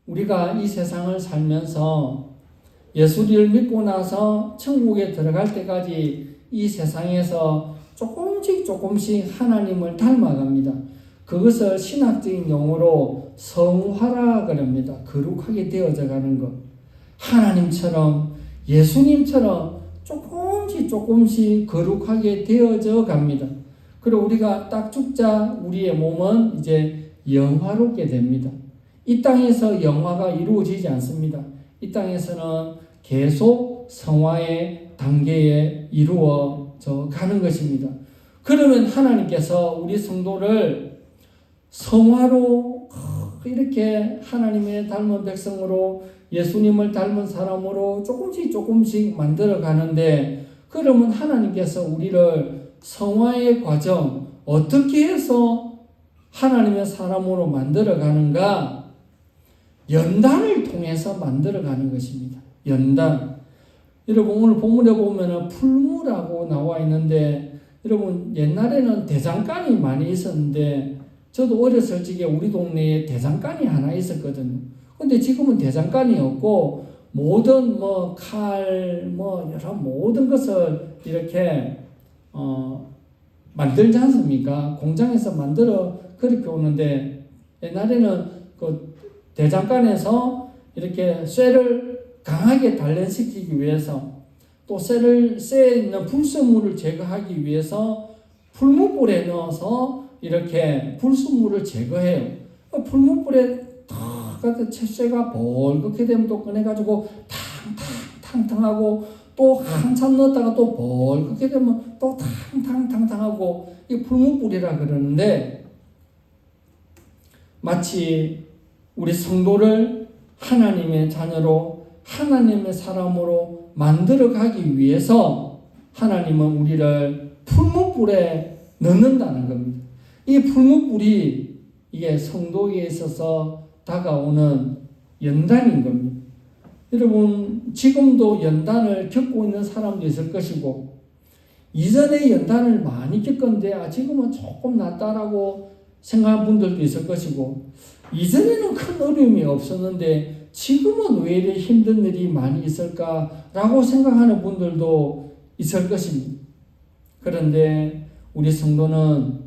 우리가 이 세상을 살면서 예수를 믿고 나서 천국에 들어갈 때까지 이 세상에서 조금씩 하나님을 닮아갑니다. 그것을 신학적인 용어로 성화라 그럽니다. 거룩하게 되어져 가는 것. 하나님처럼 예수님처럼 조금씩 거룩하게 되어져 갑니다. 그리고 우리가 딱 죽자 우리의 몸은 이제 영화롭게 됩니다. 이 땅에서 영화가 이루어지지 않습니다. 이 땅에서는 계속 성화의 단계에 이루어져 가는 것입니다. 그러면 하나님께서 우리 성도를 성화로 이렇게 하나님의 닮은 백성으로 예수님을 닮은 사람으로 조금씩 만들어 가는데, 그러면 하나님께서 우리를 성화의 과정 어떻게 해서 하나님의 사람으로 만들어 가는가? 연단을 통해서 만들어 가는 것입니다. 연단. 여러분 오늘 본문에 보면은 풀무라고 나와 있는데, 여러분 옛날에는 대장간이 많이 있었는데, 저도 어렸을 적에 우리 동네에 대장간이 하나 있었거든요. 근데 지금은 대장간이 없고 모든 칼 여러 모든 것을 이렇게 만들지 않습니까? 공장에서 만들어 그렇게 오는데, 옛날에는 그 대장간에서 이렇게 쇠를 강하게 단련시키기 위해서, 또 쇠에 있는 불순물을 제거하기 위해서 풀무불에 넣어서 이렇게 불순물을 제거해요. 풀무불에 탁 쇠가 벌겋게 되면 또 꺼내가지고 탕탕하고, 또 한참 넣었다가 또 벌겋게 되면 또 탕탕하고, 이 풀무불이라 그러는데, 마치 우리 성도를 하나님의 자녀로 하나님의 사람으로 만들어 가기 위해서 하나님은 우리를 풀무불에 넣는다는 겁니다. 이 풀무불이 이게 성도에 있어서 다가오는 연단인 겁니다. 여러분 지금도 연단을 겪고 있는 사람도 있을 것이고, 이전에 연단을 많이 겪었는데 지금은 조금 낫다라고 생각하는 분들도 있을 것이고, 이전에는 큰 어려움이 없었는데 지금은 왜 이렇게 힘든 일이 많이 있을까라고 생각하는 분들도 있을 것입니다. 그런데 우리 성도는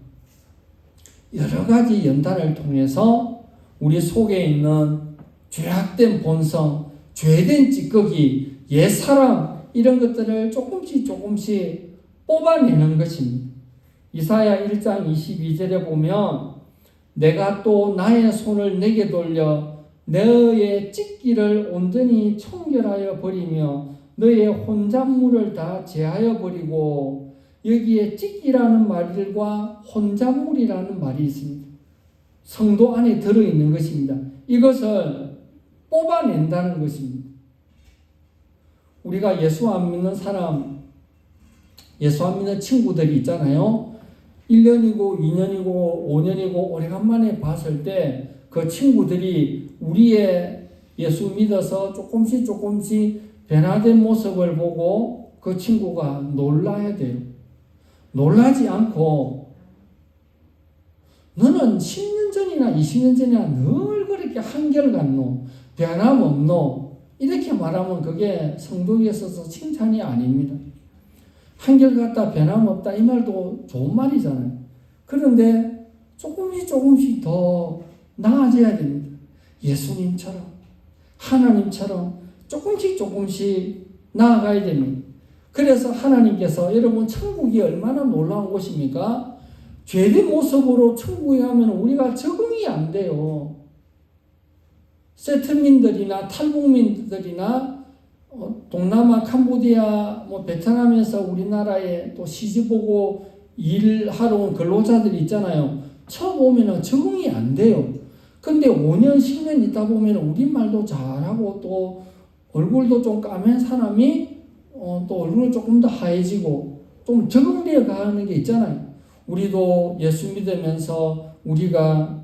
여러 가지 연단을 통해서 우리 속에 있는 죄악된 본성, 죄된 찌꺼기, 옛사람, 이런 것들을 조금씩 뽑아내는 것입니다. 이사야 1장 22절에 보면, 내가 또 나의 손을 내게 돌려 너의 찢기를 온전히 청결하여 버리며 너의 혼잡물을 다 제하여 버리고, 여기에 찢기라는 말과 혼잡물이라는 말이 있습니다. 성도 안에 들어있는 것입니다. 이것을 뽑아낸다는 것입니다. 우리가 예수 안 믿는 사람, 예수 안 믿는 친구들이 있잖아요. 1년이고 2년이고 5년이고 오래간만에 봤을 때 그 친구들이 우리의 예수 믿어서 조금씩 변화된 모습을 보고 그 친구가 놀라야 돼요. 놀라지 않고, 너는 10년 전이나 20년 전이나 늘 그렇게 한결같노, 변함없노, 이렇게 말하면 그게 성도에 있어서 칭찬이 아닙니다. 한결같다, 변함없다, 이 말도 좋은 말이잖아요. 그런데 조금씩 더 나아져야 됩니다. 예수님처럼, 하나님처럼 조금씩 나아가야 됩니다. 그래서 하나님께서, 여러분 천국이 얼마나 놀라운 곳입니까? 죄된 모습으로 천국에 가면 우리가 적응이 안 돼요. 세트민들이나 탈북민들이나 동남아, 캄보디아, 베트남에서 우리나라에 또 시집 오고 일하러 온 근로자들이 있잖아요. 처음 오면은 적응이 안 돼요. 근데 5년, 10년 있다 보면 우리말도 잘하고 또 얼굴도 좀 까맨 사람이 또 얼굴은 조금 더 하얘지고 좀 적응되어 가는 게 있잖아요. 우리도 예수 믿으면서 우리가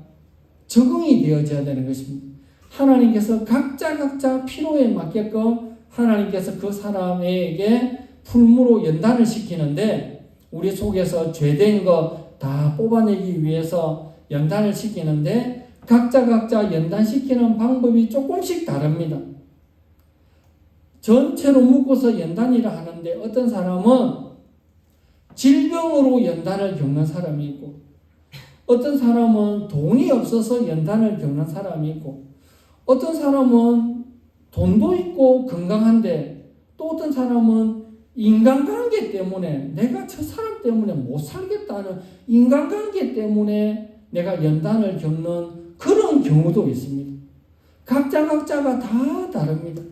적응이 되어져야 되는 것입니다. 하나님께서 각자 필요에 맞게끔 하나님께서 그 사람에게 풀무로 연단을 시키는데, 우리 속에서 죄된 거 다 뽑아내기 위해서 연단을 시키는데, 각자 연단시키는 방법이 조금씩 다릅니다. 전체로 묶어서 연단이라 하는데 어떤 사람은 질병으로 연단을 겪는 사람이 있고 어떤 사람은 돈이 없어서 연단을 겪는 사람이 있고 어떤 사람은 돈도 있고 건강한데 또 어떤 사람은 인간관계 때문에 내가 저 사람 때문에 못 살겠다는 인간관계 때문에 내가 연단을 겪는 그런 경우도 있습니다. 각자가 다 다릅니다.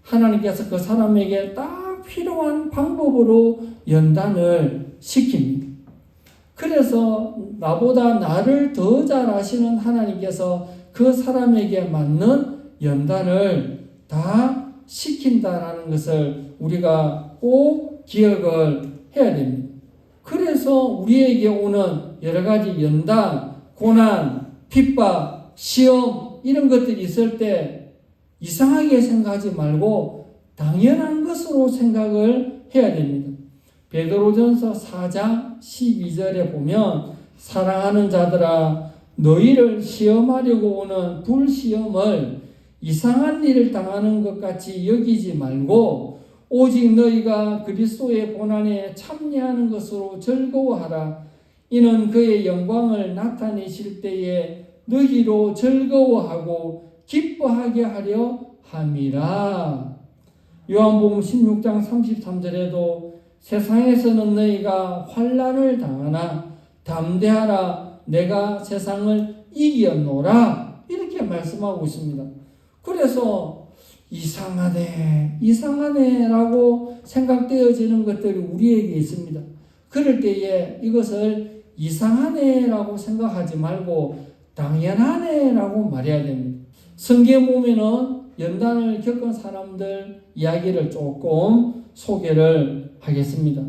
하나님께서 그 사람에게 딱 필요한 방법으로 연단을 시킵니다. 그래서 나보다 나를 더 잘 아시는 하나님께서 그 사람에게 맞는 연단을 다 시킨다라는 것을 우리가 꼭 기억을 해야 됩니다. 그래서 우리에게 오는 여러 가지 연단, 고난, 핍박, 시험 이런 것들이 있을 때 이상하게 생각하지 말고 당연한 것으로 생각을 해야 됩니다. 베드로전서 4장 12절에 보면 사랑하는 자들아 너희를 시험하려고 오는 불시험을 이상한 일을 당하는 것 같이 여기지 말고 오직 너희가 그리스도의 고난에 참여하는 것으로 즐거워하라. 이는 그의 영광을 나타내실 때에 너희로 즐거워하고 기뻐하게 하려 함이라. 요한복음 16장 33절에도 세상에서는 너희가 환난을 당하나 담대하라 내가 세상을 이겼노라 이렇게 말씀하고 있습니다. 그래서 이상하네 라고 생각되어지는 것들이 우리에게 있습니다. 그럴 때에 이것을 이상하네 라고 생각하지 말고 당연하네 라고 말해야 됩니다. 성경 보면은 연단을 겪은 사람들 이야기를 조금 소개를 하겠습니다.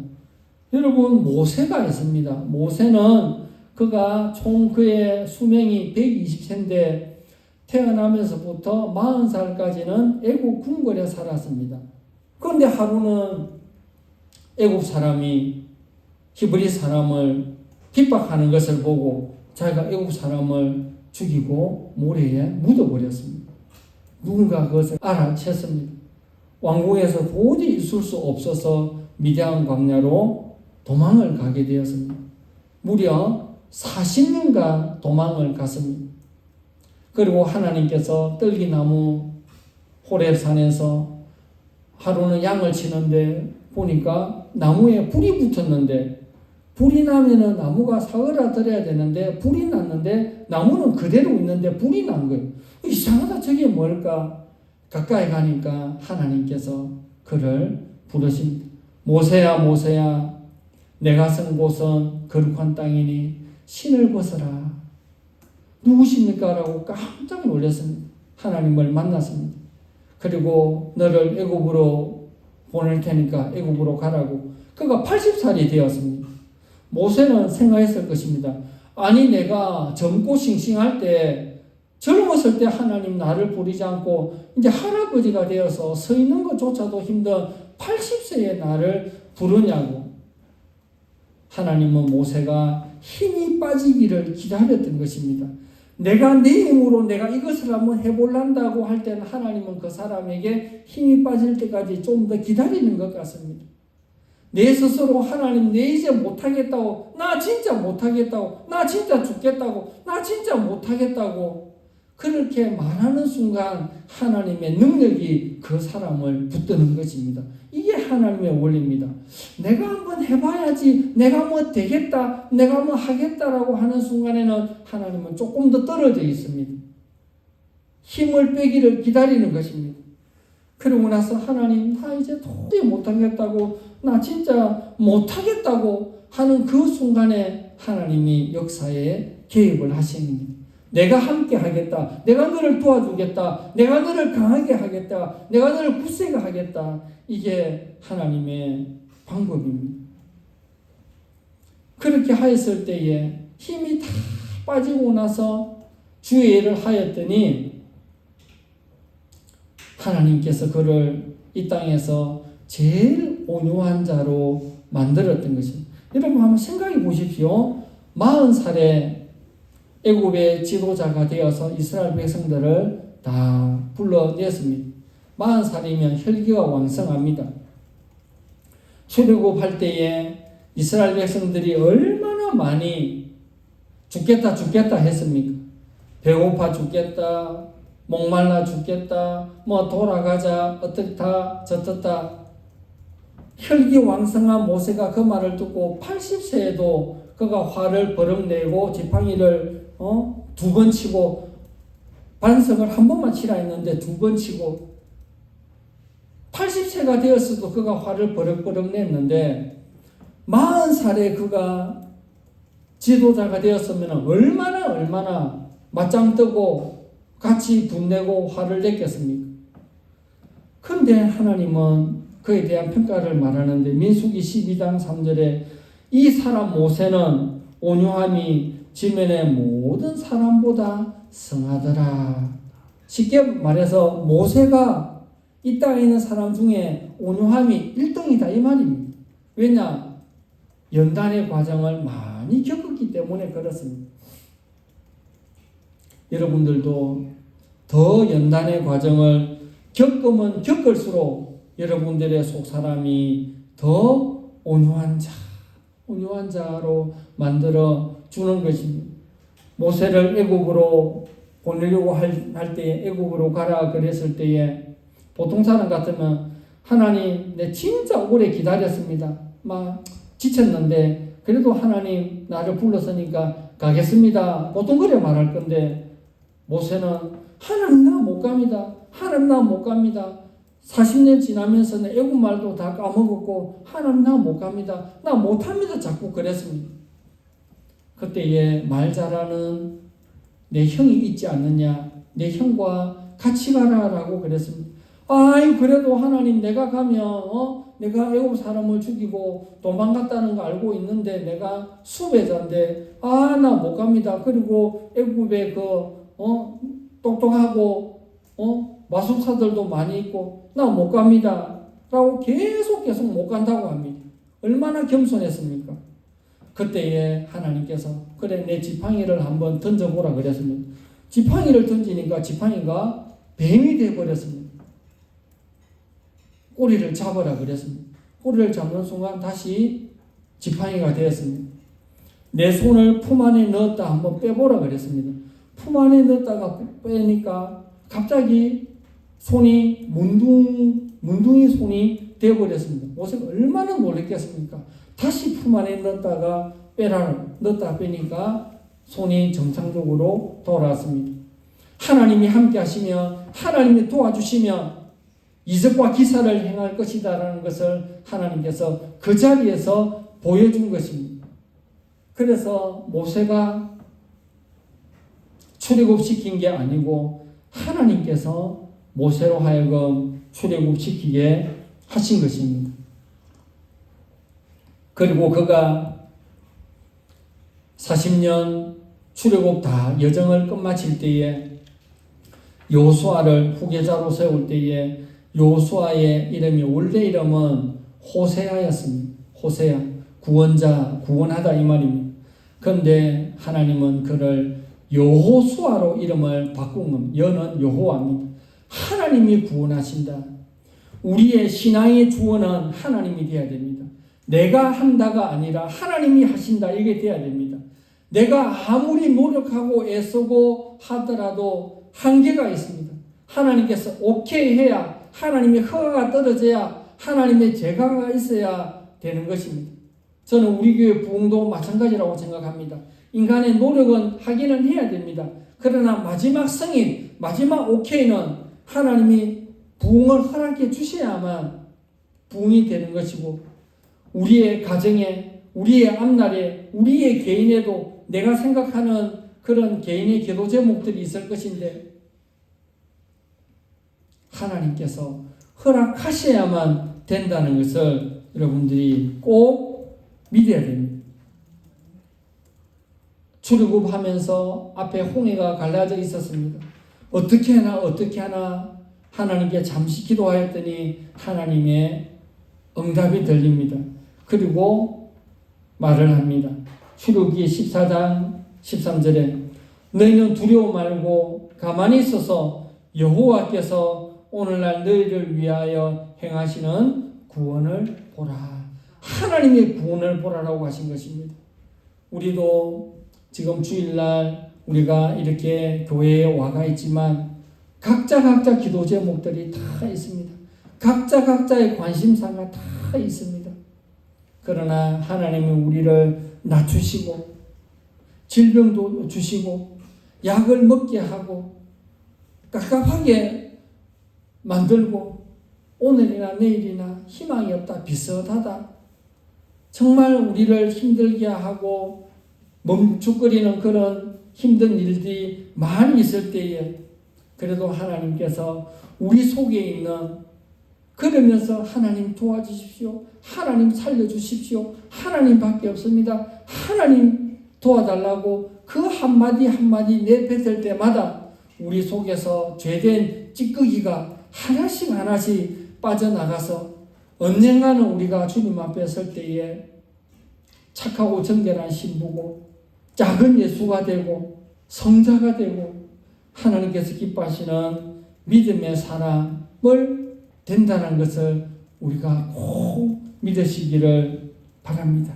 여러분 모세가 있습니다. 모세는 그가 총 그의 수명이 120세인데 태어나면서부터 40살까지는 애국 궁궐에 살았습니다. 그런데 하루는 애국 사람이 히브리 사람을 핍박하는 것을 보고 자기가 애국 사람을 죽이고 모래에 묻어버렸습니다. 누군가 그것을 알아챘습니다. 왕궁에서 도저히 있을 수 없어서 미디안 광야로 도망을 가게 되었습니다. 무려 40년간 도망을 갔습니다. 그리고 하나님께서 떨기나무 호렙산에서 하루는 양을 치는데 보니까 나무에 불이 붙었는데 불이 나면은 나무가 사그라들어야 되는데 불이 났는데 나무는 그대로 있는데 불이 난 거예요. 이상하다 저게 뭘까? 가까이 가니까 하나님께서 그를 부르십니다. 모세야 모세야 내가 선 곳은 거룩한 땅이니 신을 벗어라. 누구십니까? 라고 깜짝 놀랐습니다. 하나님을 만났습니다. 그리고 너를 애굽으로 보낼 테니까 애굽으로 가라고. 그가 80살이 되었습니다. 모세는 생각했을 것입니다. 아니 내가 젊고 싱싱할 때 젊었을 때 하나님 나를 부르지 않고 이제 할아버지가 되어서 서 있는 것조차도 힘든 80세의 나를 부르냐고. 하나님은 모세가 힘이 빠지기를 기다렸던 것입니다. 내가 내 힘으로 내가 이것을 한번 해볼란다고 할 때는 하나님은 그 사람에게 힘이 빠질 때까지 좀 더 기다리는 것 같습니다. 내 스스로 하나님 내 이제 못하겠다고 나 진짜 못하겠다고 나 진짜 죽겠다고 나 진짜 못하겠다고 그렇게 말하는 순간 하나님의 능력이 그 사람을 붙드는 것입니다. 이게 하나님의 원리입니다. 내가 한번 해봐야지 내가 뭐 되겠다 내가 뭐 하겠다라고 하는 순간에는 하나님은 조금 더 떨어져 있습니다. 힘을 빼기를 기다리는 것입니다. 그러고 나서 하나님 나 이제 도저히 못하겠다고 나 진짜 못하겠다고 하는 그 순간에 하나님이 역사에 개입을 하십니다. 내가 함께 하겠다. 내가 너를 도와주겠다. 내가 너를 강하게 하겠다. 내가 너를 굳세게 하겠다. 이게 하나님의 방법입니다. 그렇게 하였을 때에 힘이 다 빠지고 나서 주의 일을 하였더니 하나님께서 그를 이 땅에서 제일 온유한 자로 만들었던 것입니다. 여러분 한번 생각해 보십시오. 40살에 애굽의 지도자가 되어서 이스라엘 백성들을 다 불러냈습니다. 40살이면 혈기가 왕성합니다. 출애굽할 때에 이스라엘 백성들이 얼마나 많이 죽겠다 했습니까? 배고파 죽겠다, 목말라 죽겠다, 뭐 돌아가자, 어떻다 저떻다. 혈기왕성한 모세가 그 말을 듣고 80세에도 그가 화를 버럭 내고 지팡이를 2번 치고, 반석을 한 번만 치라 했는데 2번 치고, 80세가 되었어도 그가 화를 버럭버럭 냈는데 40살에 그가 지도자가 되었으면 얼마나 맞짱 뜨고 같이 분내고 화를 냈겠습니까? 그런데 하나님은 그에 대한 평가를 말하는데 민수기 12장 3절에 이 사람 모세는 온유함이 지면의 모든 사람보다 성하더라. 쉽게 말해서 모세가 이 땅에 있는 사람 중에 온유함이 1등이다 이 말입니다. 왜냐? 연단의 과정을 많이 겪었기 때문에 그렇습니다. 여러분들도 더 연단의 과정을 겪으면 겪을수록 여러분들의 속사람이 더 온유한 자로 만들어 주는 것입니다. 모세를 애굽으로 보내려고 할 때에 애굽으로 가라 그랬을 때에 보통 사람 같으면 하나님 내 진짜 오래 기다렸습니다. 막 지쳤는데 그래도 하나님 나를 불렀으니까 가겠습니다. 보통 그래 말할 건데 모세는 하나님 나 못 갑니다. 하나님 나 못 갑니다. 40년 지나면서는 애국 말도 다 까먹었고 하나님 나 못 갑니다. 나 못합니다. 자꾸 그랬습니다. 그때에 말 잘하는 내 형이 있지 않느냐. 내 형과 같이 가라라고 그랬습니다. 아이 그래도 하나님 내가 가면 내가 애국 사람을 죽이고 도망갔다는 거 알고 있는데 내가 수배자인데 나 못 갑니다. 그리고 애국에 똑똑하고 마술사들도 많이 있고 나 못 갑니다. 라고 계속 못 간다고 합니다. 얼마나 겸손했습니까? 그때에 하나님께서 그래 내 지팡이를 한번 던져보라 그랬습니다. 지팡이를 던지니까 지팡이가 뱀이 되어버렸습니다. 꼬리를 잡아라 그랬습니다. 꼬리를 잡는 순간 다시 지팡이가 되었습니다. 내 손을 품 안에 넣었다 한번 빼보라 그랬습니다. 품 안에 넣었다가 빼니까 갑자기 손이 문둥이 손이 되어버렸습니다. 모세가 얼마나 놀랐겠습니까? 다시 품 안에 넣었다가 넣었다 빼니까 손이 정상적으로 돌아왔습니다. 하나님이 함께 하시면 하나님이 도와주시면 이적과 기사를 행할 것이다라는 것을 하나님께서 그 자리에서 보여준 것입니다. 그래서 모세가 출애굽시킨 게 아니고 하나님께서 모세로 하여금 출애굽시키게 하신 것입니다. 그리고 그가 40년 출애굽 다 여정을 끝마칠 때에 여호수아를 후계자로 세울 때에 여호수아의 이름이 원래 이름은 호세아였습니다. 호세아, 구원하다 이 말입니다. 그런데 하나님은 그를 여호수아로 이름을 바꾼 겁니다. 여는 여호와입니다. 하나님이 구원하신다. 우리의 신앙의 주어는 하나님이 되어야 됩니다. 내가 한다가 아니라 하나님이 하신다 이게 돼야 됩니다. 내가 아무리 노력하고 애쓰고 하더라도 한계가 있습니다. 하나님께서 오케이 해야 하나님의 허가가 떨어져야 하나님의 제가가 있어야 되는 것입니다. 저는 우리 교회 부흥도 마찬가지라고 생각합니다. 인간의 노력은 하기는 해야 됩니다. 그러나 마지막 승인, 마지막 오케이는 하나님이 부흥을 허락해 주셔야만 부흥이 되는 것이고 우리의 가정에, 우리의 앞날에, 우리의 개인에도 내가 생각하는 그런 개인의 기도 제목들이 있을 것인데 하나님께서 허락하셔야만 된다는 것을 여러분들이 꼭 믿어야 됩니다. 출애굽하면서 앞에 홍해가 갈라져 있었습니다. 어떻게 하나 하나님께 잠시 기도하였더니 하나님의 응답이 들립니다. 그리고 말을 합니다. 출애굽기 14장 13절에 너희는 두려워 말고 가만히 있어서 여호와께서 오늘날 너희를 위하여 행하시는 구원을 보라. 하나님의 구원을 보라라고 하신 것입니다. 우리도 지금 주일날 우리가 이렇게 교회에 와가 있지만 각자 기도 제목들이 다 있습니다. 각자의 관심사가 다 있습니다. 그러나 하나님은 우리를 낮추시고 질병도 주시고 약을 먹게 하고 깝깝하게 만들고 오늘이나 내일이나 희망이 없다, 비슷하다, 정말 우리를 힘들게 하고 멈칫거리는 그런 힘든 일들이 많이 있을 때에 그래도 하나님께서 우리 속에 있는, 그러면서 하나님 도와주십시오, 하나님 살려주십시오, 하나님밖에 없습니다, 하나님 도와달라고 그 한마디 내뱉을 때마다 우리 속에서 죄된 찌꺼기가 하나씩 빠져나가서 언젠가는 우리가 주님 앞에 설 때에 착하고 정결한 신부고 작은 예수가 되고 성자가 되고 하나님께서 기뻐하시는 믿음의 사람을 된다는 것을 우리가 꼭 믿으시기를 바랍니다.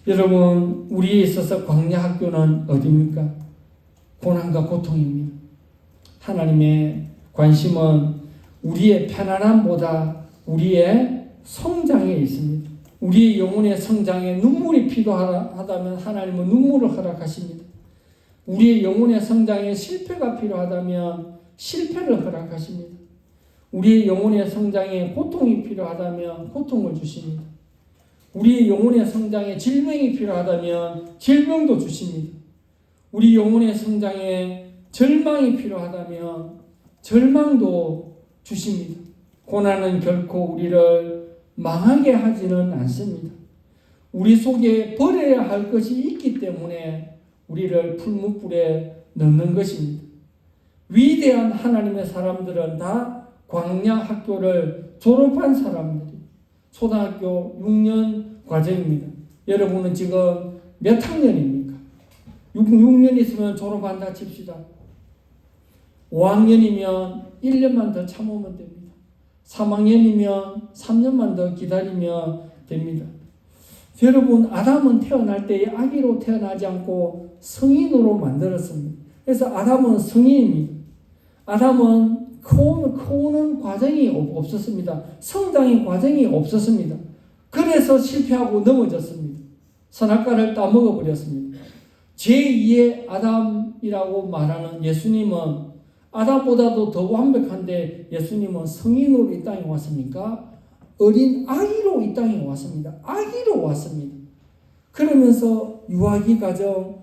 여러분, 우리에 있어서 광야 학교는 어디입니까? 고난과 고통입니다. 하나님의 관심은 우리의 편안함보다 우리의 성장에 있습니다. 우리의 영혼의 성장에 눈물이 필요하다면 하나님은 눈물을 허락하십니다. 우리의 영혼의 성장에 실패가 필요하다면 실패를 허락하십니다. 우리의 영혼의 성장에 고통이 필요하다면 고통을 주십니다. 우리의 영혼의 성장에 질병이 필요하다면 질병도 주십니다. 우리 영혼의 성장에 절망이 필요하다면 절망도 주십니다. 고난은 결코 우리를 망하게 하지는 않습니다. 우리 속에 버려야 할 것이 있기 때문에 우리를 풀무불에 넣는 것입니다. 위대한 하나님의 사람들은 다 광야 학교를 졸업한 사람들이, 초등학교 6년 과정입니다. 여러분은 지금 몇 학년입니까? 6년 있으면 졸업한다 칩시다. 5학년이면 1년만 더 참으면 됩니다. 3학년이면 3년만 더 기다리면 됩니다. 여러분, 아담은 태어날 때 아기로 태어나지 않고 성인으로 만들었습니다. 그래서 아담은 성인입니다. 아담은 크는 과정이 없었습니다. 성장의 과정이 없었습니다. 그래서 실패하고 넘어졌습니다. 선악과를 따먹어버렸습니다. 제2의 아담이라고 말하는 예수님은 아담보다도 더 완벽한데 예수님은 성인으로 이 땅에 왔습니까? 어린 아기로 이 땅에 왔습니다. 아기로 왔습니다. 그러면서 유아기 과정,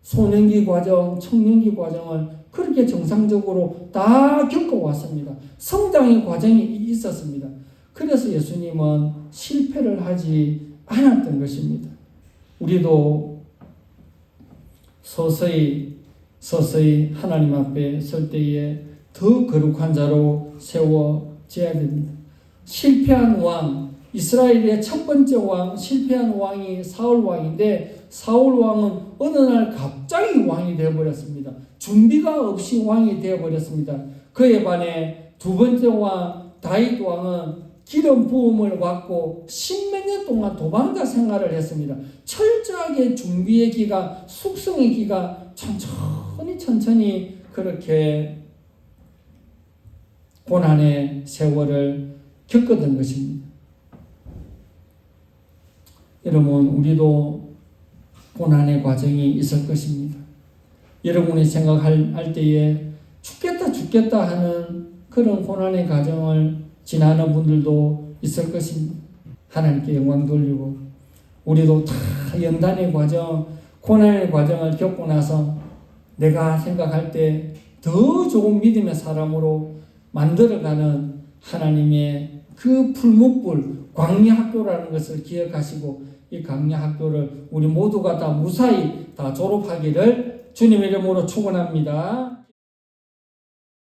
소년기 과정, 청년기 과정을 그렇게 정상적으로 다 겪어왔습니다. 성장의 과정이 있었습니다. 그래서 예수님은 실패를 하지 않았던 것입니다. 우리도 서서히 하나님 앞에 설 때에 더 거룩한 자로 세워져야 됩니다. 실패한 왕, 이스라엘의 첫 번째 왕, 실패한 왕이 사울 왕인데 사울 왕은 어느 날 갑자기 왕이 되어버렸습니다. 준비가 없이 왕이 되어버렸습니다. 그에 반해 두 번째 왕 다윗 왕은 기름 부음을 받고 십몇 년 동안 도망자 생활을 했습니다. 철저하게 준비의 기간, 숙성의 기간 천천히 그렇게 고난의 세월을 겪었던 것입니다. 여러분, 우리도 고난의 과정이 있을 것입니다. 여러분이 생각할 때에 죽겠다 하는 그런 고난의 과정을 지나는 분들도 있을 것입니다. 하나님께 영광 돌리고 우리도 다 연단의 과정, 고난의 과정을 겪고 나서 내가 생각할 때 더 좋은 믿음의 사람으로 만들어가는 하나님의 그 풀무불 광야 학교라는 것을 기억하시고 이 광야 학교를 우리 모두가 다 무사히 다 졸업하기를 주님의 이름으로 축원합니다.